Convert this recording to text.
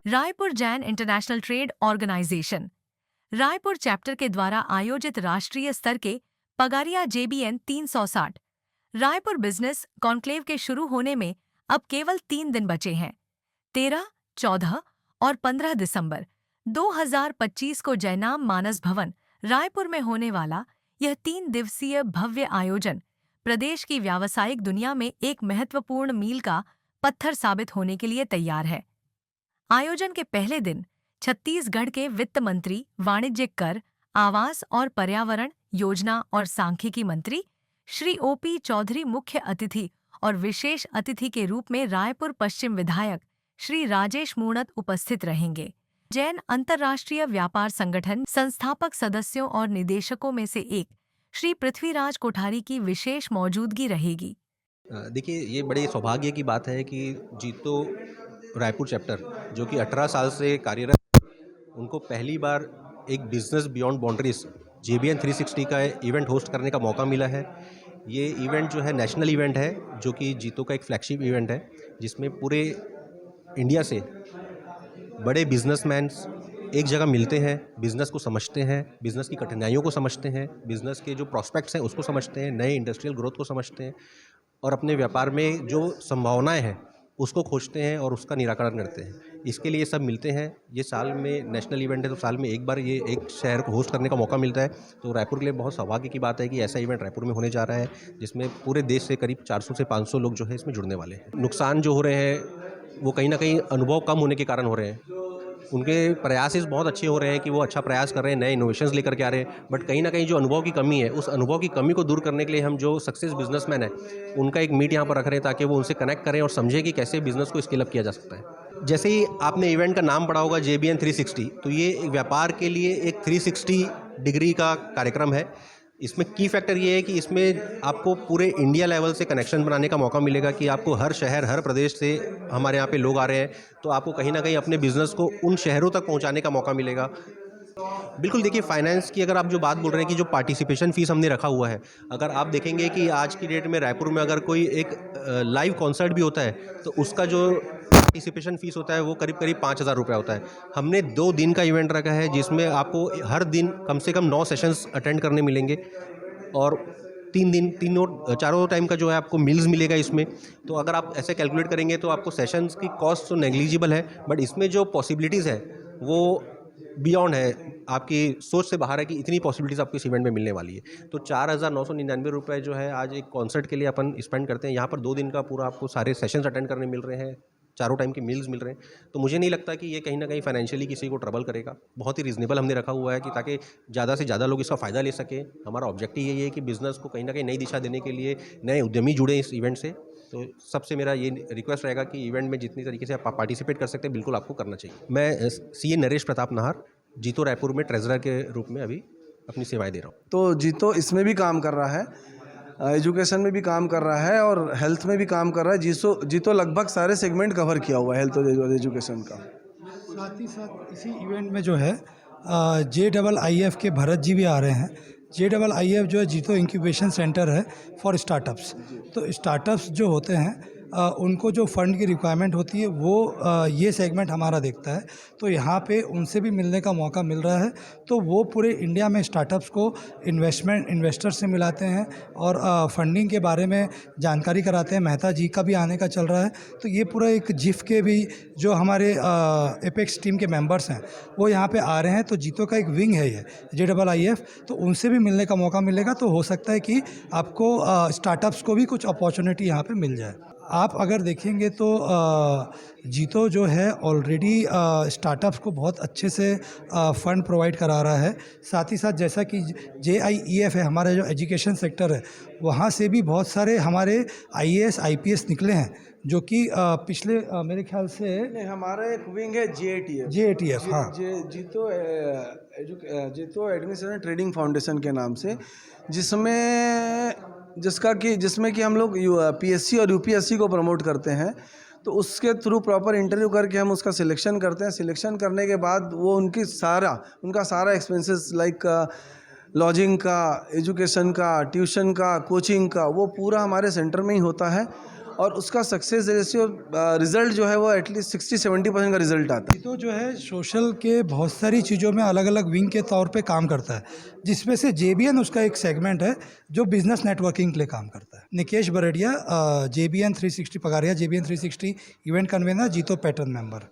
Raipur Jain International Trade Organisation Raipur chapter के द्वारा आयोजित राष्ट्रीय स्तर के Pagariya JBN 360 Raipur business conclave के शुरू होने में अब केवल 3 दिन बचे हैं। 13, 14 और 15 दिसंबर 2025 को जयनाम मानस भवन रायपुर में होने वाला यह 3 दिवसीय भव्य आयोजन प्रदेश की व्यावसायिक दुनिया में एक महत्वपूर्ण मील का पत्थर साबित होने के लिए तैयार है। आयोजन के पहले दिन छत्तीसगढ़ के वित्त मंत्री, वाणिज्यिक कर, आवास और पर्यावरण, योजना और सांख्यिकी मंत्री श्री OP चौधरी मुख्य अतिथि और विशेष अतिथि के रूप में रायपुर पश्चिम विधायक श्री राजेश मूणत उपस्थित रहेंगे। जैन अंतर्राष्ट्रीय व्यापार संगठन संस्थापक सदस्यों और निदेशकों में से एक श्री पृथ्वीराज कोठारी की विशेष मौजूदगी रहेगी। देखिए, ये बड़े सौभाग्य की बात है कि जीतो रायपुर चैप्टर जो कि 18 साल से कार्यरत, उनको पहली बार एक बिजनेस बियॉन्ड बाउंड्रीज JBN 360 का इवेंट होस्ट करने का मौका मिला है। ये इवेंट जो है नेशनल इवेंट है, जो कि जीतो का एक फ्लैगशिप इवेंट है, जिसमें पूरे इंडिया से बड़े बिजनेसमैन्स एक जगह मिलते हैं, बिज़नेस को समझते हैं, बिज़नेस की कठिनाइयों को समझते हैं, बिज़नेस के जो प्रॉस्पेक्ट्स हैं उसको समझते हैं, नए इंडस्ट्रियल ग्रोथ को समझते हैं और अपने व्यापार में जो संभावनाएं हैं उसको खोजते हैं और उसका निराकरण करते हैं। इसके लिए सब मिलते हैं। ये साल में नेशनल इवेंट है, तो साल में एक बार ये एक शहर को होस्ट करने का मौका मिलता है। तो रायपुर के लिए बहुत सौभाग्य की बात है कि ऐसा इवेंट रायपुर में होने जा रहा है, जिसमें पूरे देश से करीब 400 से 500 लोग जो है इसमें जुड़ने वाले हैं। नुकसान जो हो रहे हैं वो कहीं ना कहीं अनुभव कम होने के कारण हो रहे हैं। उनके प्रयास बहुत अच्छे हो रहे हैं कि वो अच्छा प्रयास कर रहे हैं, नए इनोवेशंस लेकर के आ रहे हैं, बट कहीं ना कहीं जो अनुभव की कमी है, उस अनुभव की कमी को दूर करने के लिए हम जो सक्सेस बिजनेसमैन हैं उनका एक मीट यहाँ पर रख रहे हैं, ताकि वो उनसे कनेक्ट करें और समझें कि कैसे बिजनेस को स्केल अप किया जा सकता है। जैसे ही आपने इवेंट का नाम पढ़ा होगा JBN 360, तो ये व्यापार के लिए एक 360 डिग्री का कार्यक्रम है। इसमें की फैक्टर ये है कि इसमें आपको पूरे इंडिया लेवल से कनेक्शन बनाने का मौका मिलेगा कि आपको हर शहर, हर प्रदेश से हमारे यहाँ पे लोग आ रहे हैं, तो आपको कहीं ना कहीं अपने बिजनेस को उन शहरों तक पहुँचाने का मौका मिलेगा। बिल्कुल, देखिए, फाइनेंस की अगर आप जो बात बोल रहे हैं कि जो पार्टिसिपेशन फ़ीस हमने रखा हुआ है, अगर आप देखेंगे कि आज की डेट में रायपुर में अगर कोई एक लाइव कॉन्सर्ट भी होता है तो उसका जो पार्टिसिपेशन फ़ीस होता है वो करीब करीब 5,000 रुपये होता है। हमने 2 दिन का इवेंट रखा है, जिसमें आपको हर दिन कम से कम 9 सेशंस अटेंड करने मिलेंगे और 3 दिन चारों टाइम का जो है आपको मील्स मिलेगा इसमें। तो अगर आप ऐसे कैलकुलेट करेंगे तो आपको सेशंस की कॉस्ट तो नेग्लिजिबल है, बट इसमें जो पॉसिबिलिटीज़ है वो बियॉन्ड है, आपकी सोच से बाहर है कि इतनी पॉसिबिलिटीज़ आपको इस इवेंट में मिलने वाली है। तो 4,999 रुपये जो है आज एक कॉन्सर्ट के लिए अपन स्पेंड करते हैं। यहाँ पर 2 दिन का पूरा आपको सारे सेशंस अटेंड करने मिल रहे हैं, चारों टाइम के मील्स मिल रहे हैं। तो मुझे नहीं लगता कि ये कहीं ना कहीं फाइनेंशियली किसी को ट्रबल करेगा। बहुत ही रीजनेबल हमने रखा हुआ है कि ताकि ज़्यादा से ज़्यादा लोग इसका फ़ायदा ले सकें। हमारा ऑब्जेक्टिव यही है कि बिज़नेस को कहीं ना कहीं नई दिशा देने के लिए नए उद्यमी जुड़े इस इवेंट से। तो सबसे मेरा ये रिक्वेस्ट रहेगा कि इवेंट में जितनी तरीके से आप पार्टिसिपेट कर सकते हैं, बिल्कुल आपको करना चाहिए। मैं CA नरेश प्रताप नाहर, जीतो रायपुर में ट्रेजरर के रूप में अभी अपनी सेवाएं दे रहा हूँ। तो जीतो इसमें भी काम कर रहा है, एजुकेशन में भी काम कर रहा है और हेल्थ में भी काम कर रहा है। जीतो लगभग सारे सेगमेंट कवर किया हुआ है हेल्थ और एजुकेशन का। साथ ही साथ इसी इवेंट में जो है JIIF के भरत जी भी आ रहे हैं। JIIF जो है जीतो इंक्यूबेशन सेंटर है फॉर स्टार्टअप्स। तो स्टार्टअप्स जो होते हैं उनको जो फंड की रिक्वायरमेंट होती है वो ये सेगमेंट हमारा देखता है। तो यहाँ पे उनसे भी मिलने का मौका मिल रहा है। तो वो पूरे इंडिया में स्टार्टअप्स को इन्वेस्टर्स से मिलाते हैं और फंडिंग के बारे में जानकारी कराते हैं। मेहता जी का भी आने का चल रहा है। तो ये पूरा एक जिफ के भी जो हमारे एपेक्स टीम के मेंबर्स हैं वो यहाँ पे आ रहे हैं। तो जीतो का एक विंग है ये JIIF, तो उनसे भी मिलने का मौका मिलेगा। तो हो सकता है कि आपको स्टार्टअप्स को भी कुछ अपॉर्चुनिटी यहाँ पे मिल जाए। आप अगर देखेंगे तो जीतो जो है ऑलरेडी स्टार्टअप्स को बहुत अच्छे से फ़ंड प्रोवाइड करा रहा है। साथ ही साथ जैसा कि JIEF है, हमारा जो एजुकेशन सेक्टर है, वहाँ से भी बहुत सारे हमारे IAS IPS निकले हैं, जो कि पिछले मेरे ख्याल से नहीं, हमारा एक विंग है JATF। हाँ, जीतो एडमिशन ट्रेडिंग फाउंडेशन के नाम से, जिसमें कि हम लोग PSC और UPSC को प्रमोट करते हैं। तो उसके थ्रू प्रॉपर इंटरव्यू करके हम उसका सिलेक्शन करते हैं। सिलेक्शन करने के बाद वो उनका सारा एक्सपेंसेस लाइक लॉजिंग का, एजुकेशन का, ट्यूशन का, कोचिंग का, वो पूरा हमारे सेंटर में ही होता है। और उसका सक्सेस रेशियो रिजल्ट जो है वो एटलीस्ट 60-70% का रिजल्ट आता है। तो जो है सोशल के बहुत सारी चीज़ों में अलग अलग विंग के तौर पे काम करता है, जिसमें से JBN उसका एक सेगमेंट है जो बिजनेस नेटवर्किंग के लिए काम करता है। निकेश बरेडिया JBN 360 पगारिया JBN 360 इवेंट कन्वेनर, जीतो पैटर्न मेंबर।